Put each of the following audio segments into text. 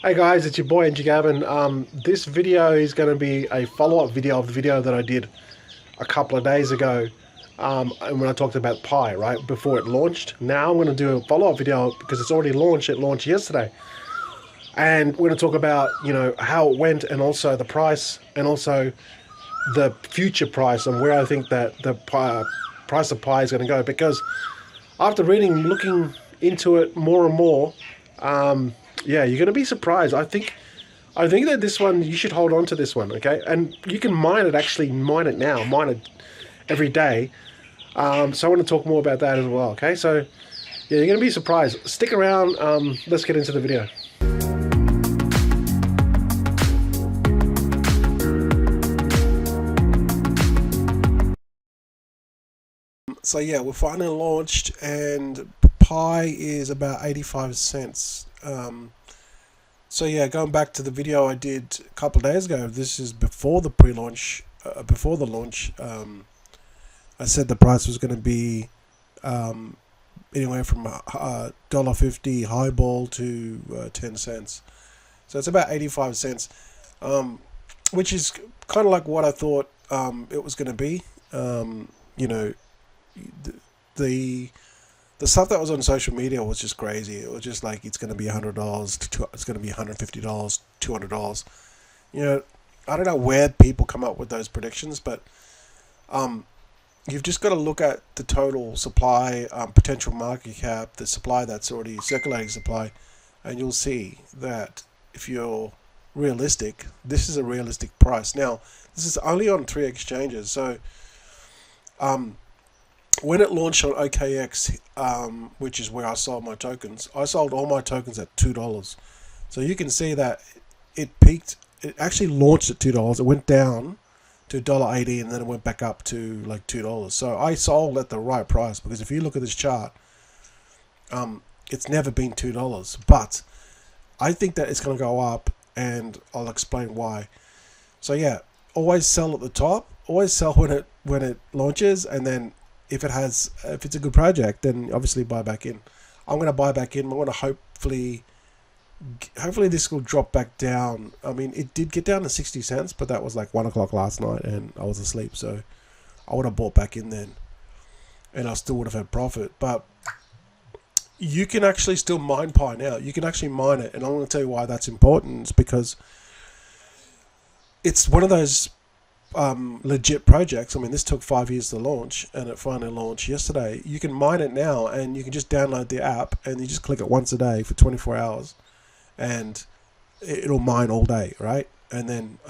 Hey guys, it's your boy NG Gavin. This video is going to be a follow-up video of the video that I did a couple of days ago, and when I talked about Pi, right before it launched. Now I'm going to do a follow-up video because it's already launched. It launched yesterday, and we're going to talk about how it went, and also the price, and also the future price, and where I think that the price of Pi is going to go. Because after looking into it more and more, yeah, you're going to be surprised. I think that this one you should hold on to this one, okay? And you can mine it. Actually, mine it now. Mine it every day. So I want to talk more about that as well, okay? So yeah, you're going to be surprised. Stick around. Let's get into the video. So yeah, we're finally launched, and Pi is about 85 cents. So yeah, going back to the video I did a couple of days ago. This is before the pre-launch, before the launch. I said the price was going to be um, anywhere from $1.50 highball to 10 cents. So it's about 85 cents, um, which is kind of like what I thought it was going to be. You know, the the stuff that was on social media was just crazy. It was just like it's going to be $100, it's going to be $150, $200. You know, I don't know where people come up with those predictions, but um, you've just got to look at the total supply, potential market cap, the supply that's already circulating supply, and you'll see that if you're realistic, this is a realistic price. Now, this is only on 3 exchanges, so um, when it launched on OKX, which is where I sold my tokens, I sold all my tokens at $2. So you can see that it peaked. It actually launched at $2. It went down to $1.80, and then it went back up to like $2. So I sold at the right price, because if you look at this chart, it's never been $2. But I think that it's going to go up, and I'll explain why. So yeah, always sell at the top. Always sell when it launches, and then if it's a good project, then obviously buy back in. I'm going to buy back in. I'm going to hopefully this will drop back down. I mean, it did get down to 60 cents, but that was like 1 o'clock last night, and I was asleep, so I would have bought back in then, and I still would have had profit. But you can actually still mine Pi now. You can actually mine it, and I'm going to tell you why that's important. It's because it's one of those legit projects. I mean, this took 5 years to launch, and it finally launched yesterday. You can mine it now, and you can just download the app, and you just click it once a day for 24 hours, and it'll mine all day, right? And then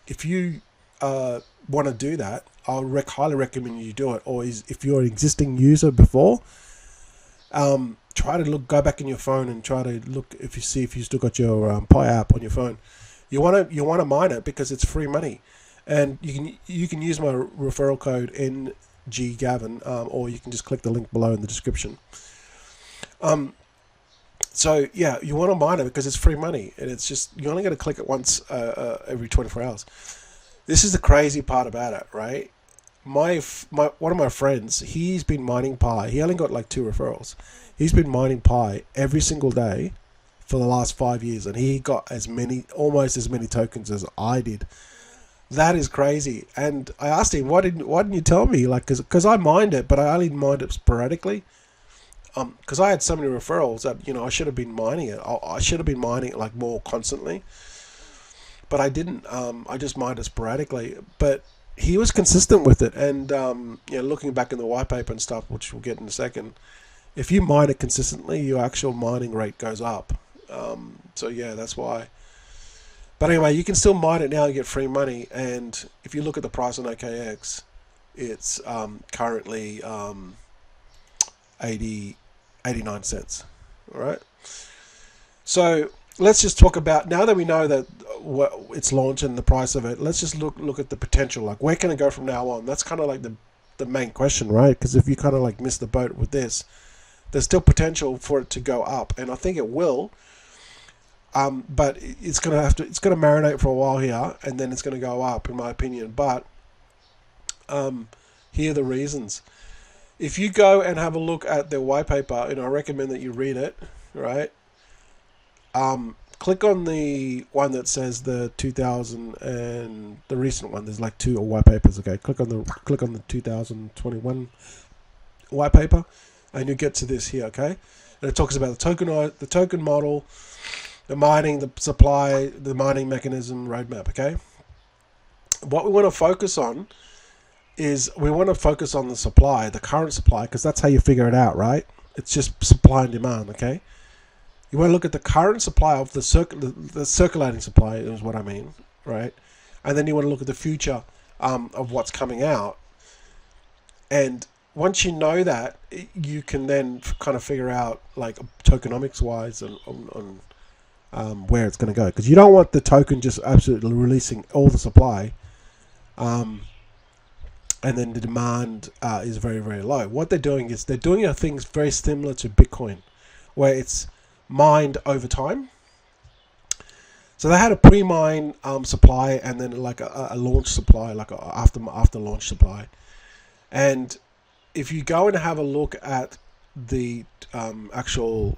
if you want to do that, highly recommend you do it. Or if you're an existing user before, try to go back in your phone and try to look if you still got your Pi app on your phone. You want to mine it because it's free money, and you can use my referral code NGGavin, or you can just click the link below in the description. So yeah, you want to mine it because it's free money, and it's just you're only going to click it once every 24 hours. This is the crazy part about it, right? My one of my friends, he's been mining Pi. He only got like 2 referrals. He's been mining Pi every single day for the last 5 years, and he got almost as many tokens as I did. That is crazy. And I asked him, why didn't you tell me? Like, because I mined it, but I only mined it sporadically. Because I had so many referrals that I should have been mining it. I should have been mining it like more constantly, but I didn't. I just mined it sporadically. But he was consistent with it, and looking back in the white paper and stuff, which we'll get in a second, if you mine it consistently, your actual mining rate goes up. So yeah, that's why. But anyway, you can still mine it now and get free money. And if you look at the price on OKX, it's currently 80, 89 cents. All right. So let's just talk about, now that we know that it's launched and the price of it, let's just look at the potential. Like, where can it go from now on? That's kind of like the main question, right? Because if you kind of like miss the boat with this, there's still potential for it to go up, and I think it will. But it's gonna marinate for a while here, and then it's gonna go up, in my opinion. But here are the reasons. If you go and have a look at their white paper, and I recommend that you read it, right? click on the one that says the 2000 and the recent one. There's like two white papers. Okay, click on the 2021 white paper, and you get to this here. Okay, and it talks about the token model, the mining, the supply, the mining mechanism roadmap. Okay, what we want to focus on is we want to focus on the supply, the current supply, because that's how you figure it out, right? It's just supply and demand. Okay. You want to look at the current supply of the circulating supply is what I mean, right? And then you want to look at the future of what's coming out. And once you know that, you can then kind of figure out, like, tokenomics wise on where it's going to go. Because you don't want the token just absolutely releasing all the supply, and then the demand is very, very low. What they're doing is they're doing things very similar to Bitcoin, where it's mined over time. So they had a pre-mine supply, and then like a launch supply, like a after launch supply. And if you go and have a look at the actual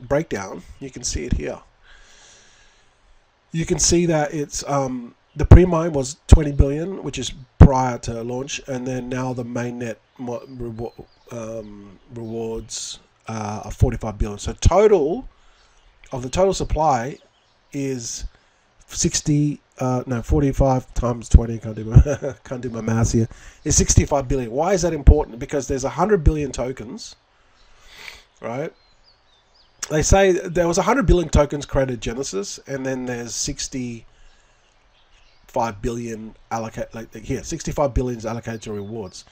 breakdown, you can see it here. You can see that it's the pre-mine was 20 billion, which is prior to launch, and then now the mainnet rewards 45 billion. So total of the total supply is 45 times 20. Can't do my maths here. Is 65 billion. Why is that important? Because there's 100 billion tokens, right? They say there was 100 billion tokens created at Genesis, and then there's 65 billion allocated. Like here, 65 billion is allocated to rewards.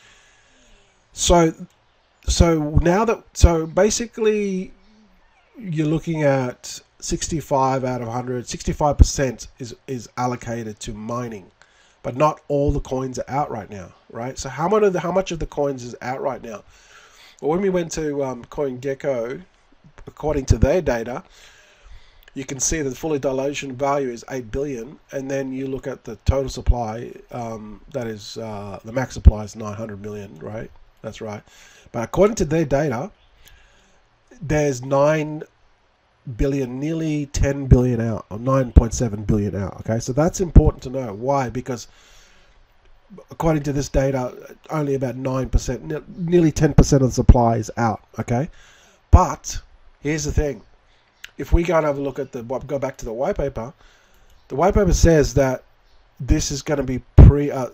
So basically you're looking at 65 out of 100. 65% is allocated to mining, but not all the coins are out right now, right? So how much of the coins is out right now? Well, when we went to CoinGecko, according to their data, you can see that the fully dilution value is 8 billion, and then you look at the total supply, that is the max supply is 900 million, right? That's right. But according to their data, there's 9 billion, nearly 10 billion out, or 9.7 billion out. Okay, so that's important to know. Why? Because according to this data, only about 9%, nearly 10% of the supply is out. Okay, but here's the thing: if we go and have a look at go back to the white paper says that this is going to be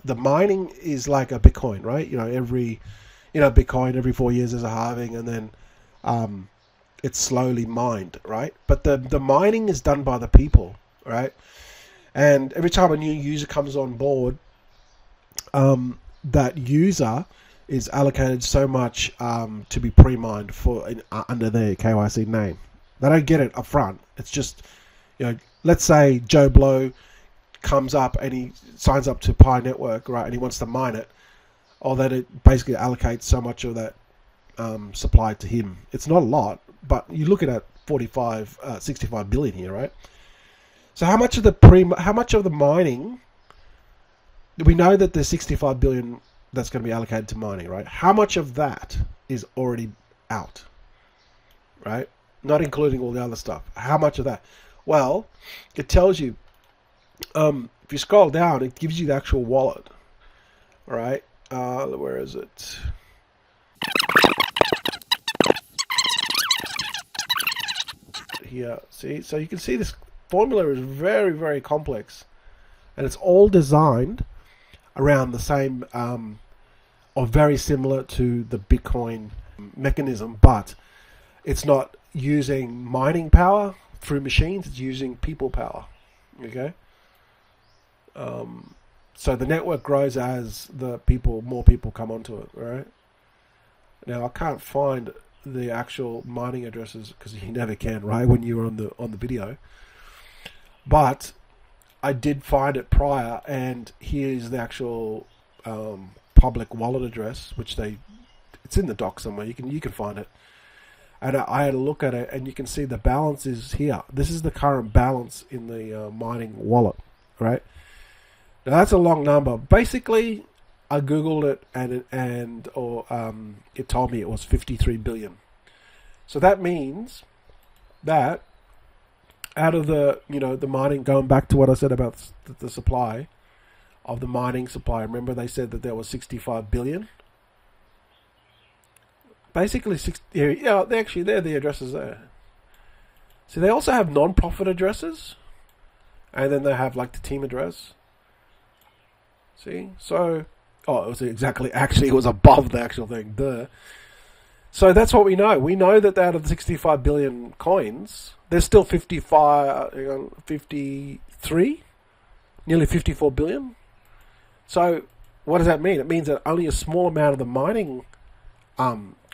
the mining is like a Bitcoin, right? Bitcoin every 4 years there's a halving, and then it's slowly mined, right? But the mining is done by the people, right? And every time a new user comes on board, that user is allocated so much to be pre-mined under their KYC name. They don't get it up front. It's just, let's say Joe Blow comes up and he signs up to Pi Network, right? And he wants to mine it. Or that it basically allocates so much of that supply to him. It's not a lot, but you look at that 65 billion here, right? So how much of the mining? We know that there's 65 billion that's going to be allocated to mining, right? How much of that is already out, right? Not including all the other stuff. How much of that? Well, it tells you. If you scroll down, it gives you the actual wallet, right? Where is it? Here, see? So you can see this formula is very, very complex, and it's all designed around the same, or very similar to the Bitcoin mechanism, but it's not using mining power through machines, it's using people power, okay? So the network grows as more people come onto it, right? Now I can't find the actual mining addresses because you never can, right? When you're on the video, but I did find it prior, and here's the actual public wallet address, which it's in the doc somewhere. You can find it, and I had a look at it, and you can see the balance is here. This is the current balance in the mining wallet, right? Now that's a long number. Basically, I googled it, and it told me it was 53 billion. So that means that out of the, the mining, going back to what I said about the supply of the mining supply. Remember they said that there was 65 billion. Basically, they're the addresses there. So they also have non-profit addresses, and then they have like the team address. See, so it was actually it was above the actual thing. Duh. So that's what we know. We know that out of the 65 billion coins, there's still 53, nearly 54 billion. So what does that mean? It means that only a small amount of the mining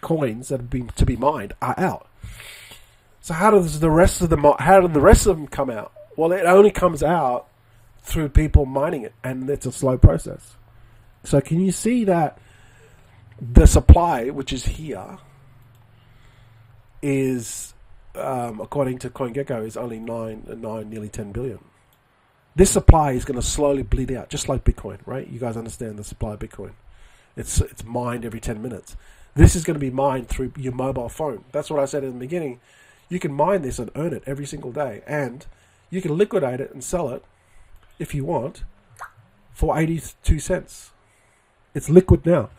coins that have been to be mined are out. So how do the rest of them come out? Well, it only comes out through people mining it, and it's a slow process. So can you see that the supply, which is here, is according to CoinGecko, is only 9, nearly 10 billion. This supply is going to slowly bleed out, just like Bitcoin, right? You guys understand the supply of Bitcoin. It's mined every 10 minutes. This is going to be mined through your mobile phone. That's what I said in the beginning. You can mine this and earn it every single day, and you can liquidate it and sell it if you want for 82 cents. It's liquid now.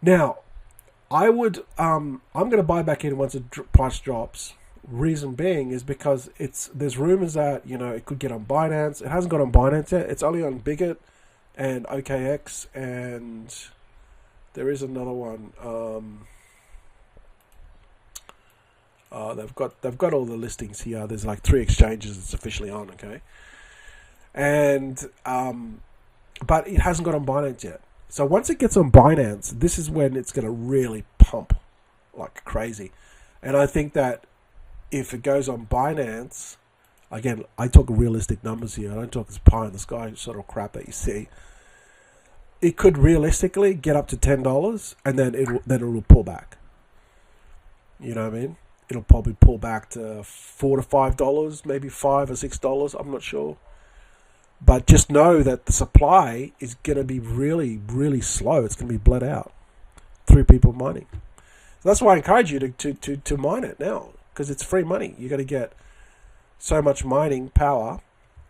Now, I'm going to buy back in once the price drops. Reason being is because there's rumors that it could get on Binance. It hasn't got on Binance yet. It's only on Bigot and OKX, and there is another one. They've got all the listings here. There's like 3 exchanges it's officially on. Okay, and but it hasn't got on Binance yet. So once it gets on Binance, this is when it's going to really pump like crazy. And I think that if it goes on Binance, again, I talk realistic numbers here. I don't talk this pie in the sky sort of crap that you see. It could realistically get up to $10, and then it will pull back. You know what I mean? It'll probably pull back to $4 to $5, maybe $5 or $6. I'm not sure. But just know that the supply is going to be really, really slow. It's going to be bled out through people mining. So that's why I encourage you to mine it now, because it's free money. You're going to get so much mining power,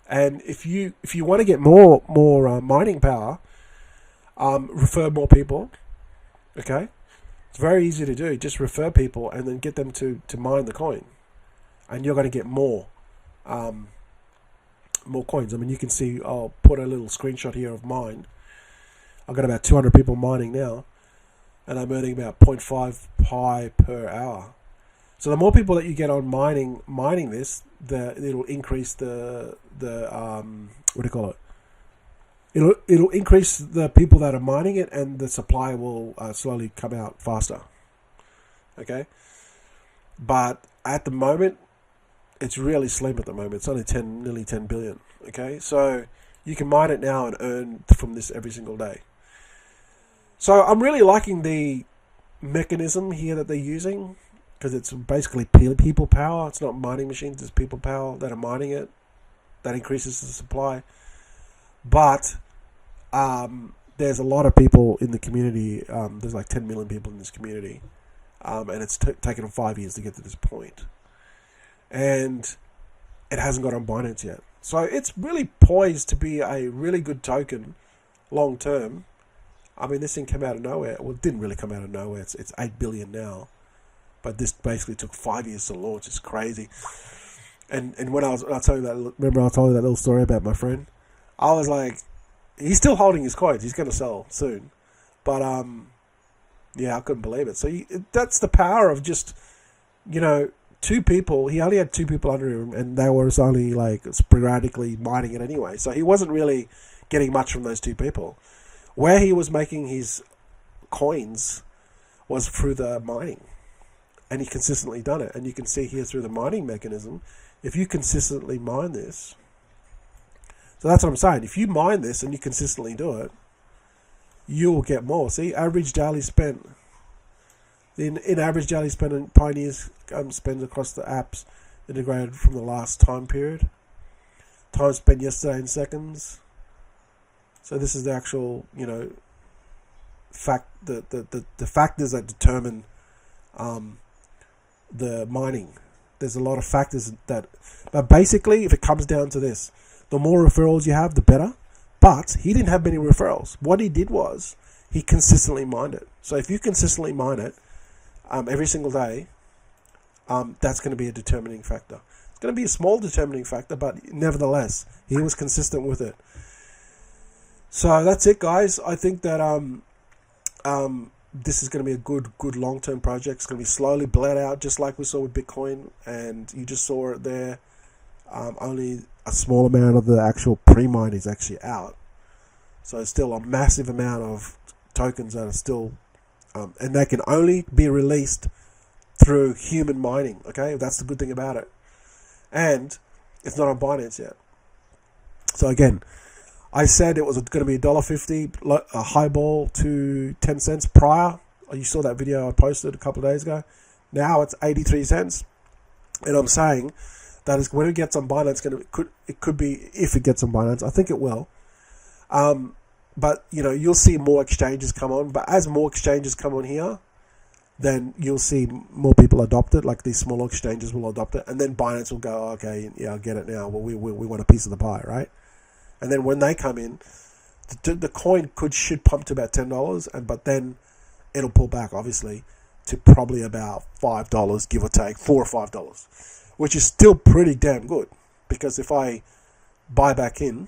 and if you want to get more mining power, refer more people. Okay, it's very easy to do. Just refer people and then get them to mine the coin, and you're going to get more coins. I mean, you can see, I'll put a little screenshot here of mine. I've got about 200 people mining now, and I'm earning about 0.5 pi per hour. So the more people that you get on mining this, it'll increase the what do you call it? It'll increase the people that are mining it, and the supply will slowly come out faster. Okay, but at the moment, it's really slim. At the moment, it's only nearly 10 billion. Okay, so you can mine it now and earn from this every single day. So I'm really liking the mechanism here that they're using, because it's basically people power. It's not mining machines, it's people power that are mining it. That increases the supply. But there's a lot of people in the community. There's like 10 million people in this community. And it's taken them 5 years to get to this point. And it hasn't got on Binance yet. So it's really poised to be a really good token long term. I mean, this thing came out of nowhere. Well, it didn't really come out of nowhere. It's 8 billion now. But this basically took 5 years to launch. It's crazy. And when I told you that little story about my friend? I was like, he's still holding his coins. He's going to sell soon. But, yeah, I couldn't believe it. So that's the power of just, 2 people. He only had 2 people under him, and they were only like sporadically mining it anyway. So he wasn't really getting much from those 2 people. Where he was making his coins was through the mining. And he consistently done it. And you can see here through the mining mechanism, if you consistently mine this. So that's what I'm saying. If you mine this and you consistently do it, you will get more. See, average daily spent. In average daily spent, Pioneers spends across the apps integrated from the last time period. Time spent yesterday in seconds. So this is the actual, the factors that determine the mining There's a lot of factors that, but basically, if it comes down to this, the more referrals you have, the better. But he didn't have many referrals. What he did was he consistently mined it. So if you consistently mine it every single day, that's going to be a determining factor. It's going to be a small determining factor, but nevertheless, he was consistent with it. So that's it, guys. I think that this is going to be a good long-term project. It's going to be slowly bled out, just like we saw with Bitcoin, and you just saw it there. Only a small amount of the actual pre-mine is actually out. So it's still a massive amount of tokens that are still, and they can only be released through human mining. Okay, that's the good thing about it. And it's not on Binance yet. So again, I said it was going to be $1.50, a highball to 10 cents prior. You saw that video I posted a couple of days ago. Now it's 83 cents. And I'm saying that is when it gets on Binance, it could be, if it gets on Binance, I think it will. But you'll see more exchanges come on. But as more exchanges come on here, then you'll see more people adopt it. Like these smaller exchanges will adopt it, and then Binance will go, okay, yeah, I get it now. Well, we want a piece of the pie, right? And then when they come in, the coin should pump to about $10, but then it'll pull back, obviously, to probably about $5, give or take, $4 or $5, which is still pretty damn good. Because if I buy back in,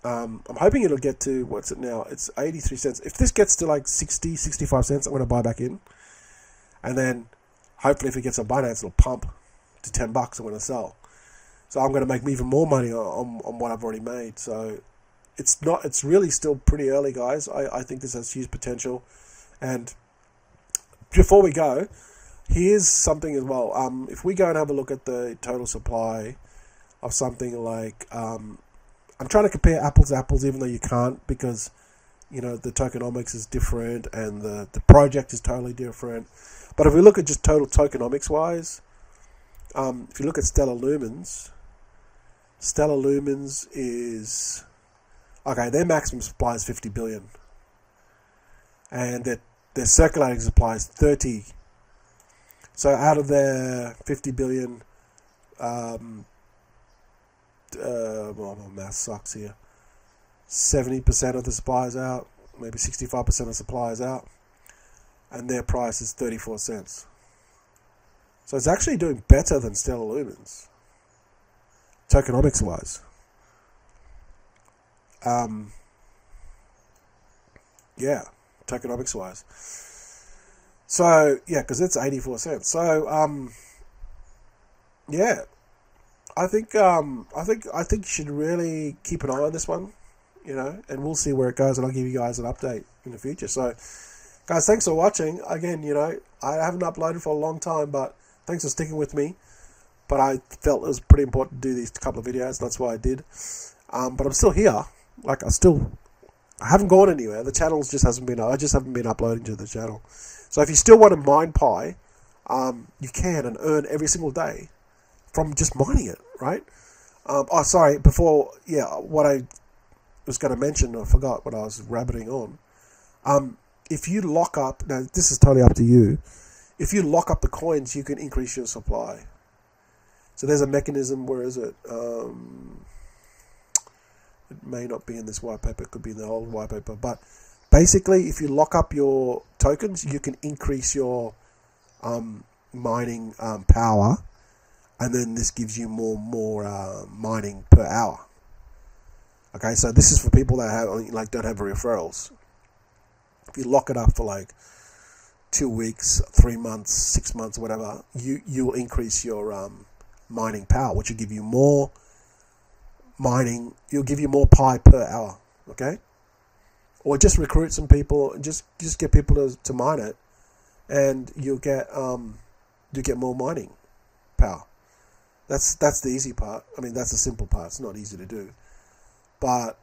I'm hoping it'll get to, what's it now? It's 83 cents. If this gets to like 60, 65 cents, I'm going to buy back in. And then hopefully if it gets on Binance, it'll pump to $10. I'm going to sell. So I'm going to make even more money on what I've already made. So it's really still pretty early, guys. I think this has huge potential. And before we go, here's something as well. If we go and have a look at the total supply of something like, I'm trying to compare apples to apples, even though you can't, because the tokenomics is different and the project is totally different. But if we look at just total tokenomics wise, if you look at Stellar Lumens is, okay, their maximum supply is 50 billion. And their circulating supply is 30. So out of their 50 billion, well, my math sucks here. 70% of the supply is out, maybe 65% of the supply is out, and their price is 34 cents. So it's actually doing better than Stellar Lumens, tokenomics wise. Yeah, tokenomics wise. So yeah, because it's 84 cents. So yeah, I think you should really keep an eye on this one, and we'll see where it goes, and I'll give you guys an update in the future. So, guys, thanks for watching. Again, I haven't uploaded for a long time, but thanks for sticking with me. But I felt it was pretty important to do these couple of videos. That's why I did. But I'm still here. Like I haven't gone anywhere. The channel just hasn't been. I just haven't been uploading to the channel. So if you still want to mine Pi, you can and earn every single day from just mining it, right? Sorry. Before, what I was going to mention, I forgot what I was rabbiting on. If you lock up, now this is totally up to you. If you lock up the coins, you can increase your supply. So there's a mechanism. Where is it? It may not be in this white paper. It could be in the old white paper. But basically, if you lock up your tokens, you can increase your mining power, and then this gives you more mining per hour. Okay, so this is for people that don't have referrals. If you lock it up for like 2 weeks, 3 months, 6 months, whatever, you will increase your mining power, which will give you more mining. You'll give you more Pi per hour. Okay, or just recruit some people and just get people to mine it, and you'll get more mining power. That's the easy part. I mean, that's the simple part. It's not easy to do, but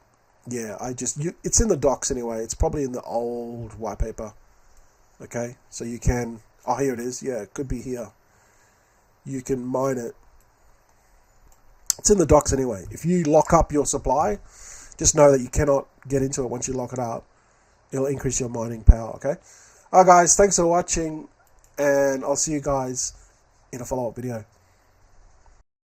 yeah, it's in the docs anyway. It's probably in the old white paper. Okay, so you can. Oh, here it is. Yeah, it could be here. You can mine it. It's in the docs anyway. If you lock up your supply, just know that you cannot get into it once you lock it up. It'll increase your mining power. Okay. All right, guys. Thanks for watching, and I'll see you guys in a follow-up video.